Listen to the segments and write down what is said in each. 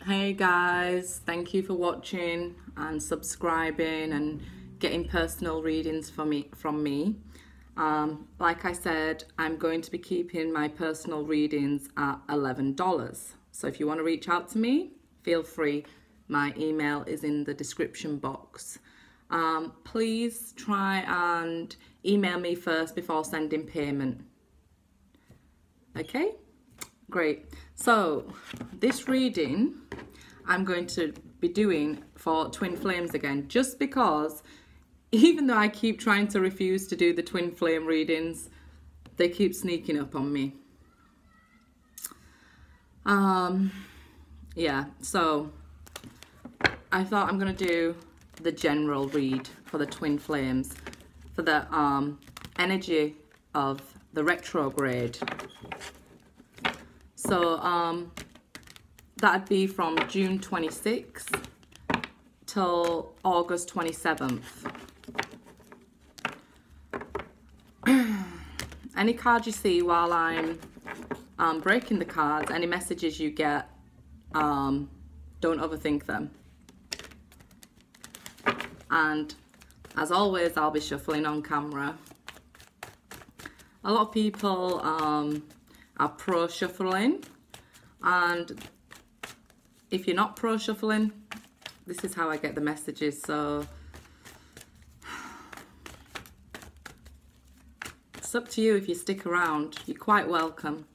Hey guys, thank you for watching and subscribing and getting personal readings from me. Like I said, I'm going to be keeping my personal readings at $11. So if you want to reach out to me, feel free. My email is in the description box. Please try and email me first before sending payment. Okay? Great. So this reading I'm going to be doing for twin flames again, just because even though I keep trying to refuse to do the twin flame readings, they keep sneaking up on me. Yeah, so I thought I'm going to do the general read for the twin flames, for the energy of the retrograde. So that'd be from June 26th till August 27th. Any card you see while I'm breaking the cards, any messages you get, don't overthink them. And as always, I'll be shuffling on camera. A lot of people are pro shuffling, and if you're not pro shuffling, this is how I get the messages. So it's up to you. If you stick around, you're quite welcome.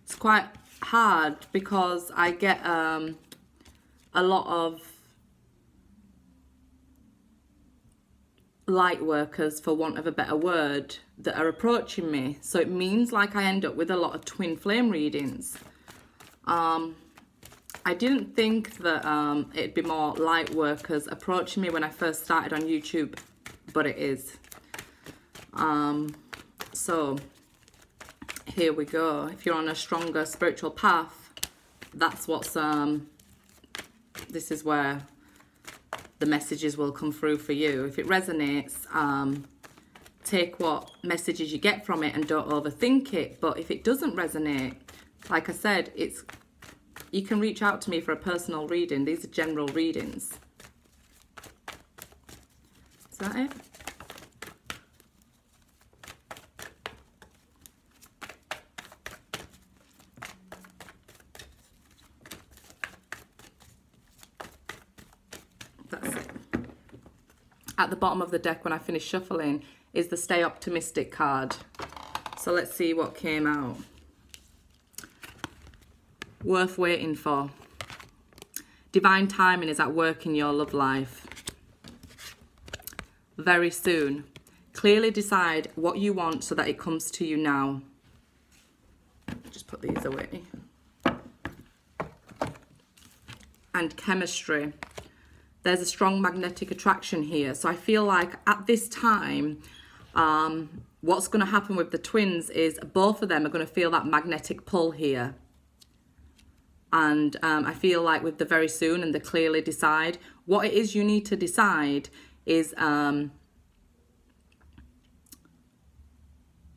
It's quite hard because I get a lot of light workers, for want of a better word, that are approaching me. So it means like I end up with a lot of twin flame readings. I didn't think that it'd be more light workers approaching me when I first started on YouTube, but it is. So here we go. If you're on a stronger spiritual path, that's what's this is where the messages will come through for you. If it resonates, take what messages you get from it and don't overthink it. But if it doesn't resonate, like I said, you can reach out to me for a personal reading. These are general readings. Is that it? That's it. At the bottom of the deck when I finish shuffling is the Stay Optimistic card. So let's see what came out. Worth waiting for. Divine timing is at work in your love life. Very soon. Clearly decide what you want so that it comes to you now. Just put these away. And chemistry. There's a strong magnetic attraction here. So I feel like at this time, what's going to happen with the twins is both of them are going to feel that magnetic pull here. And I feel like with the very soon and the clearly decide, what it is you need to decide is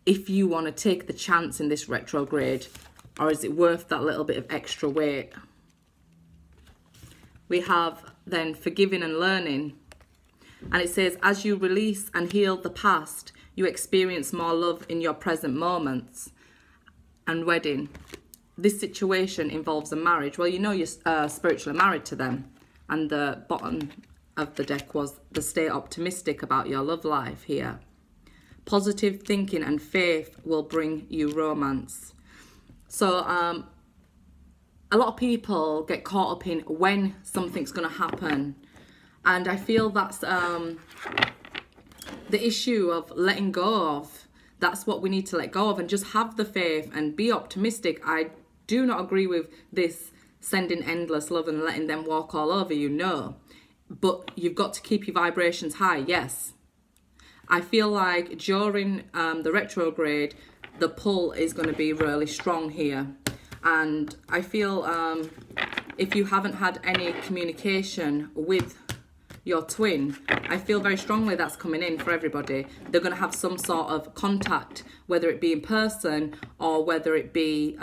if you want to take the chance in this retrograde, or is it worth that little bit of extra weight? We have then forgiving and learning. And it says, as you release and heal the past, you experience more love in your present moments. And wedding. This situation involves a marriage. Well, you know you're spiritually married to them. And the bottom of the deck was the Stay Optimistic about your love life here. Positive thinking and faith will bring you romance. So a lot of people get caught up in when something's going to happen. And I feel that's the issue of letting go of. That's what we need to let go of and just have the faith and be optimistic. I do not agree with this sending endless love and letting them walk all over you, no. But you've got to keep your vibrations high, yes. I feel like during the retrograde, the pull is going to be really strong here. And I feel if you haven't had any communication with your twin, I feel very strongly that's coming in for everybody. They're going to have some sort of contact, whether it be in person or whether it be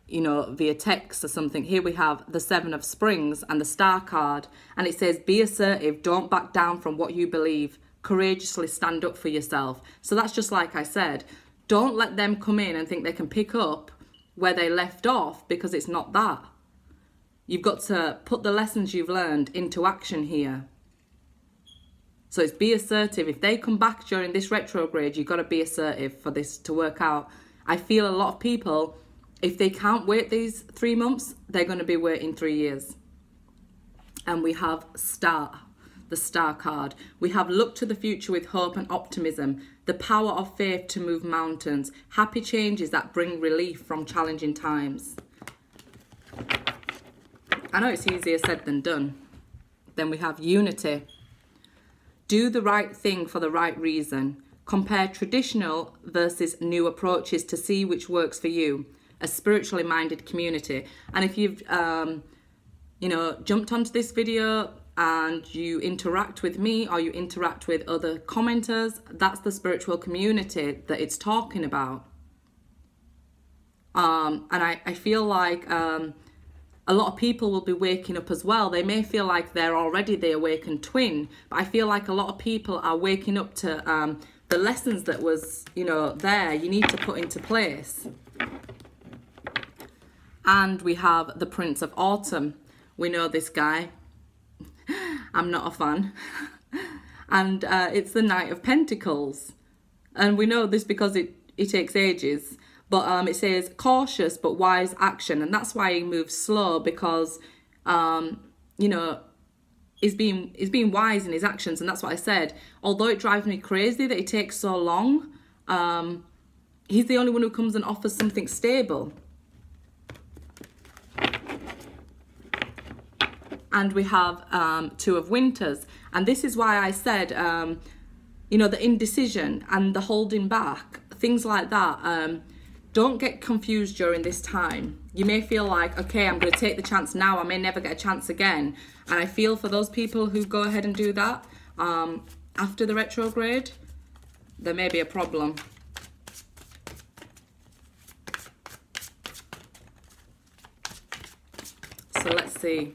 you know, via text or something. Here we have the Seven of Springs and the Star card, and it says, be assertive, don't back down from what you believe, courageously stand up for yourself. So that's just like I said, don't let them come in and think they can pick up where they left off, because it's not that. You've got to put the lessons you've learned into action here. So it's be assertive. If they come back during this retrograde, you've got to be assertive for this to work out. I feel a lot of people, if they can't wait these 3 months, they're going to be waiting 3 years. And we have Star, the Star card. We have look to the future with hope and optimism, the power of faith to move mountains, happy changes that bring relief from challenging times. I know it's easier said than done. Then we have Unity. Do the right thing for the right reason. Compare traditional versus new approaches to see which works for you. A spiritually minded community. And if you've, you know, jumped onto this video and you interact with me or you interact with other commenters, that's the spiritual community that it's talking about. And I feel like a lot of people will be waking up as well. They may feel like they're already the awakened twin, but I feel like a lot of people are waking up to the lessons that was, you know, there, you need to put into place. And we have the Prince of Autumn. We know this guy. I'm not a fan. And it's the Knight of Pentacles. And we know this because it takes ages. But it says cautious but wise action. And that's why he moves slow, because, you know, he's being wise in his actions. And that's what I said. Although it drives me crazy that it takes so long, he's the only one who comes and offers something stable. And we have Two of Winters. And this is why I said, you know, the indecision and the holding back, things like that. Don't get confused during this time. You may feel like, okay, I'm going to take the chance now. I may never get a chance again. And I feel for those people who go ahead and do that after the retrograde, there may be a problem. So let's see.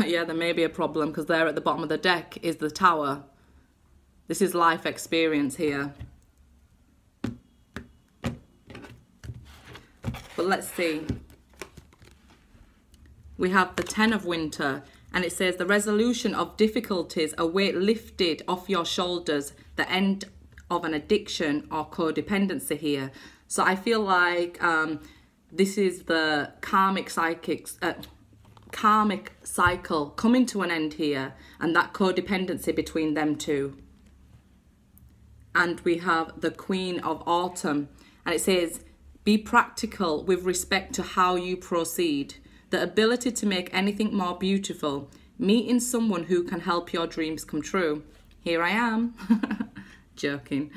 Yeah, there may be a problem, because there at the bottom of the deck is the Tower. This is life experience here. But let's see. We have the Ten of Winter, and it says the resolution of difficulties, a weight lifted off your shoulders, the end of an addiction or codependency here. So I feel like this is the karmic cycle coming to an end here, and that codependency between them two. And we have the Queen of Autumn, and it says be practical with respect to how you proceed, the ability to make anything more beautiful, meeting someone who can help your dreams come true. Here I am. Joking.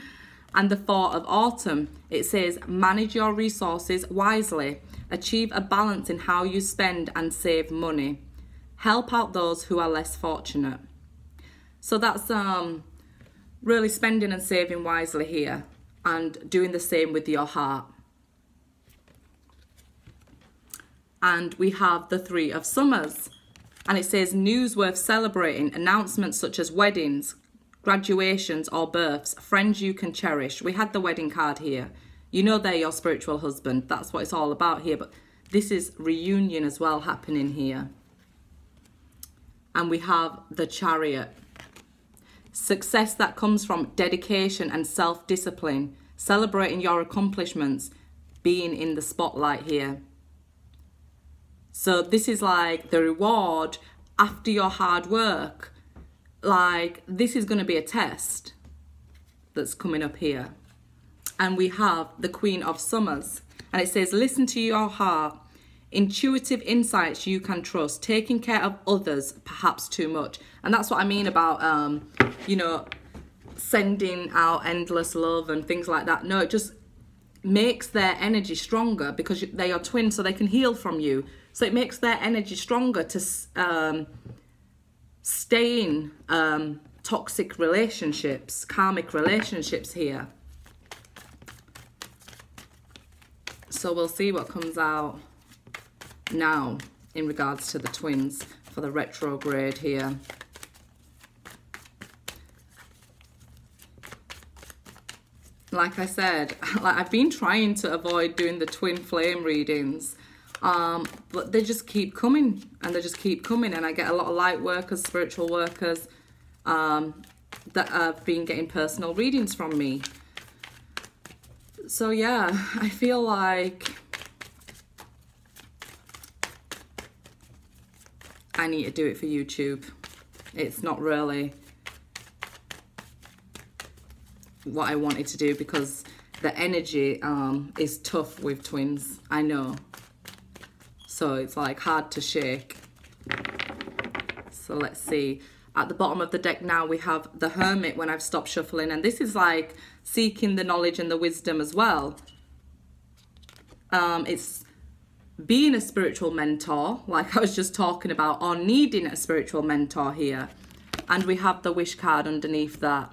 And the Four of Autumn, it says manage your resources wisely, achieve a balance in how you spend and save money, help out those who are less fortunate. So that's really spending and saving wisely here, and doing the same with your heart. And we have the Three of Summers, and it says news worth celebrating, announcements such as weddings, graduations or births, friends you can cherish. We had the wedding card here. You know they're your spiritual husband. That's what it's all about here. But this is reunion as well happening here. And we have the Chariot. Success that comes from dedication and self-discipline, celebrating your accomplishments, being in the spotlight here. So this is like the reward after your hard work. Like, this is going to be a test that's coming up here. And we have the Queen of Summers, and it says listen to your heart, intuitive insights you can trust, taking care of others perhaps too much. And that's what I mean about you know, sending out endless love and things like that. No, it just makes their energy stronger, because they are twins, so they can heal from you. So it makes their energy stronger to stay in toxic relationships, karmic relationships here. So we'll see what comes out now in regards to the twins for the retrograde here. Like I said, I've been trying to avoid doing the twin flame readings, but they just keep coming, and they just keep coming, and I get a lot of light workers, spiritual workers that have been getting personal readings from me. So yeah, I feel like I need to do it for YouTube. It's not really what I wanted to do, because the energy is tough with twins, I know. So it's like hard to shake. So let's see. At the bottom of the deck now we have the Hermit when I've stopped shuffling, and this is like seeking the knowledge and the wisdom as well. It's being a spiritual mentor, like I was just talking about, or needing a spiritual mentor here. And we have the Wish card underneath that.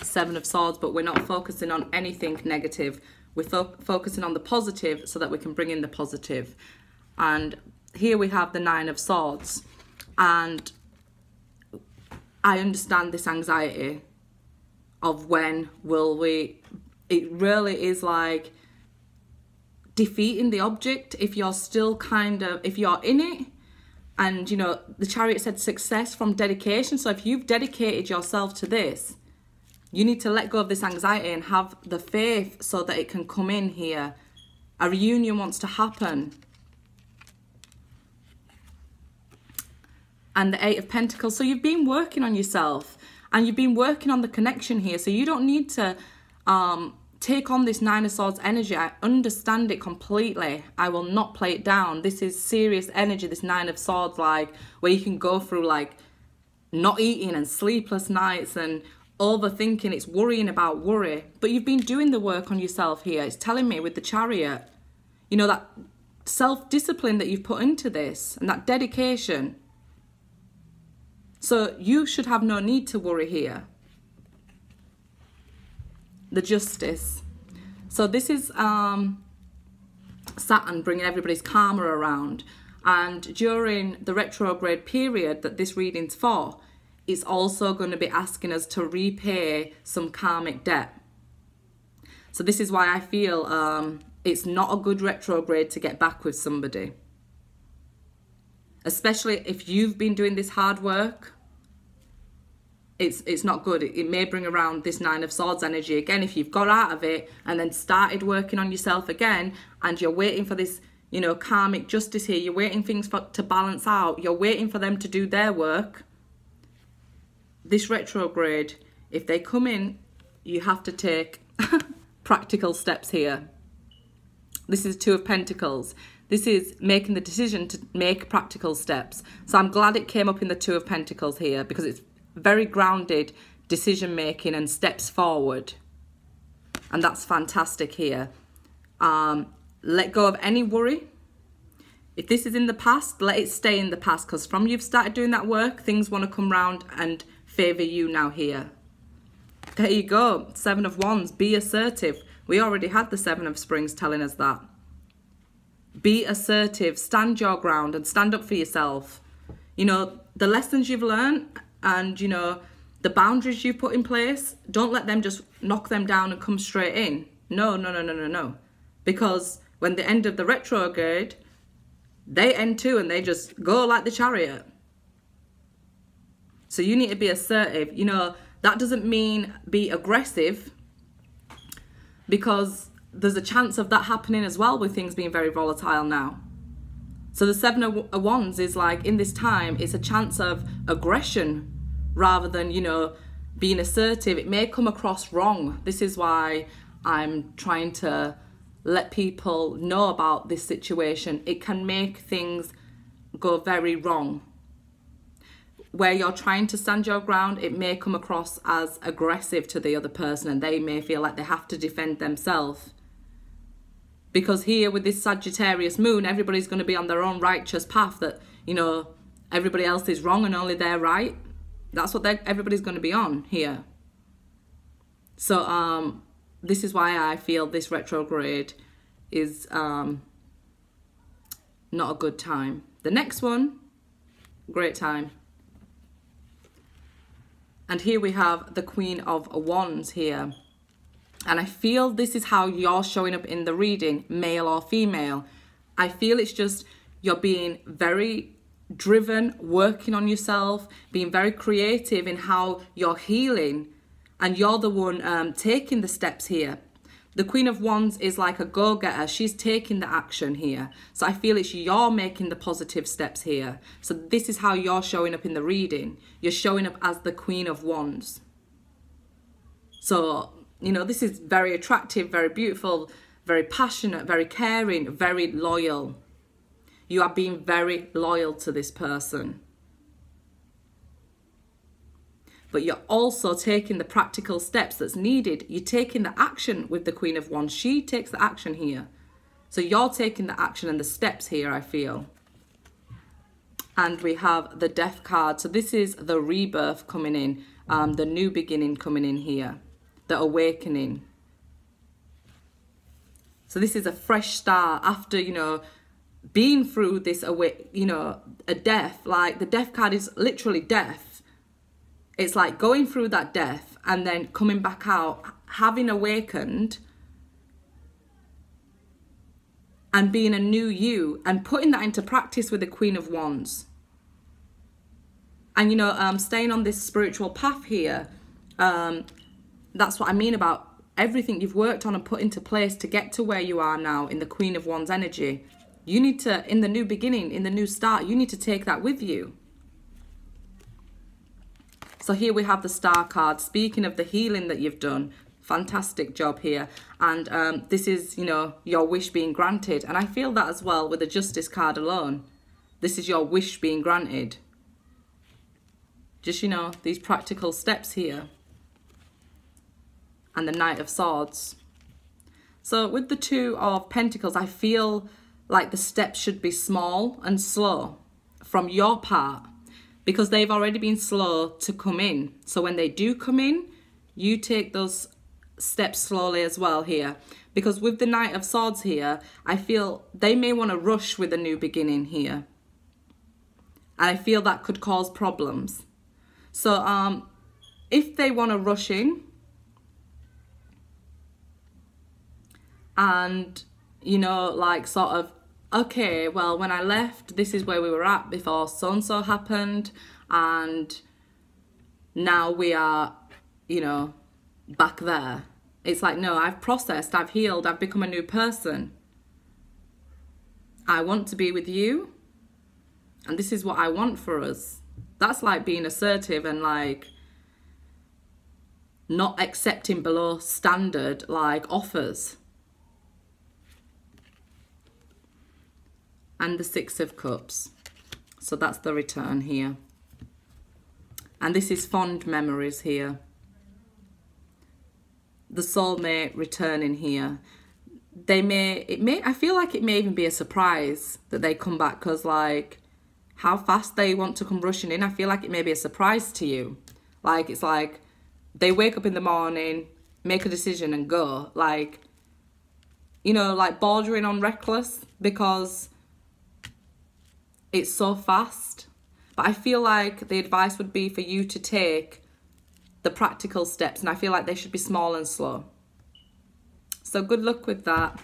Seven of Swords, but we're not focusing on anything negative. We're focusing on the positive so that we can bring in the positive. And here we have the Nine of Swords. And I understand this anxiety of when will we... It really is like defeating the object if you're still kind of... If you're in it, and, you know, the Chariot said success from dedication. So if you've dedicated yourself to this, you need to let go of this anxiety and have the faith so that it can come in here. A reunion wants to happen. And the Eight of Pentacles. So you've been working on yourself, and you've been working on the connection here. So you don't need to take on this Nine of Swords energy. I understand it completely. I will not play it down. This is serious energy, this Nine of Swords, like where you can go through like not eating and sleepless nights and overthinking. It's worrying about worry. But you've been doing the work on yourself here. It's telling me with the Chariot, you know, that self-discipline that you've put into this and that dedication. So you should have no need to worry here. The Justice. So this is Saturn bringing everybody's karma around. And during the retrograde period that this reading's for, it's also going to be asking us to repay some karmic debt. So this is why I feel it's not a good retrograde to get back with somebody. Especially if you've been doing this hard work. It's not good. It may bring around this Nine of Swords energy again if you've got out of it and then started working on yourself again, and you're waiting for this, you know, karmic justice here. You're waiting things to balance out. You're waiting for them to do their work. This retrograde, if they come in, you have to take practical steps here. This is Two of Pentacles. This is making the decision to make practical steps. So I'm glad it came up in the Two of Pentacles here, because it's very grounded decision making and steps forward. And that's fantastic here. Let go of any worry. If this is in the past, let it stay in the past, because from you've started doing that work, things want to come round and favour you now here. There you go. Seven of Wands. Be assertive. We already had the Seven of Springs telling us that. Be assertive. Stand your ground and stand up for yourself. You know, the lessons you've learned and, you know, the boundaries you've put in place, don't let them just knock them down and come straight in. No, no, no, no, no, no. Because when the end of the retrograde, they end too, and they just go like the Chariot. So you need to be assertive. You know, that doesn't mean be aggressive, because there's a chance of that happening as well with things being very volatile now. So the Seven of Wands is like, in this time, it's a chance of aggression rather than, you know, being assertive. It may come across wrong. This is why I'm trying to let people know about this situation. It can make things go very wrong. Where you're trying to stand your ground, it may come across as aggressive to the other person, and they may feel like they have to defend themselves. Because here with this Sagittarius moon, everybody's going to be on their own righteous path, that, you know, everybody else is wrong and only they're right. That's what everybody's going to be on here. So this is why I feel this retrograde is not a good time. The next one, great time. And here we have the Queen of Wands here. And I feel this is how you're showing up in the reading, male or female. I feel it's just you're being very driven, working on yourself, being very creative in how you're healing. And you're the one taking the steps here. The Queen of Wands is like a go-getter. She's taking the action here. So I feel it's you're making the positive steps here. So this is how you're showing up in the reading. You're showing up as the Queen of Wands. So, you know, this is very attractive, very beautiful, very passionate, very caring, very loyal. You are being very loyal to this person. But you're also taking the practical steps that's needed. You're taking the action with the Queen of Wands. She takes the action here. So you're taking the action and the steps here, I feel. And we have the Death card. So this is the rebirth coming in, the new beginning coming in here, the awakening. So this is a fresh start after, you know, being through this, a death. Like the Death card is literally death. It's like going through that death and then coming back out, having awakened and being a new you and putting that into practice with the Queen of Wands. And, you know, staying on this spiritual path here, that's what I mean about everything you've worked on and put into place to get to where you are now in the Queen of Wands energy. You need to, in the new beginning, in the new start, you need to take that with you. So here we have the Star card. Speaking of the healing that you've done, fantastic job here. And this is, you know, your wish being granted. And I feel that as well with the Justice card alone. This is your wish being granted. Just, you know, these practical steps here. And the Knight of Swords. So with the Two of Pentacles, I feel like the steps should be small and slow from your part, because they've already been slow to come in. So when they do come in, you take those steps slowly as well here. Because with the Knight of Swords here, I feel they may want to rush with a new beginning here. And I feel that could cause problems. So if they want to rush in and, you know, like sort of, okay, well, when I left, this is where we were at before so-and-so happened, and now we are, you know, back there. It's like, no, I've processed, I've healed, I've become a new person. I want to be with you, and this is what I want for us. That's like being assertive and like not accepting below standard like offers. And the Six of Cups. So that's the return here. And this is fond memories here. The soulmate returning here. I feel like it may even be a surprise that they come back, because like how fast they want to come rushing in. I feel like it may be a surprise to you. Like it's like they wake up in the morning, make a decision and go. Like, you know, like bordering on reckless, because it's so fast. But I feel like the advice would be for you to take the practical steps, and I feel like they should be small and slow. So good luck with that.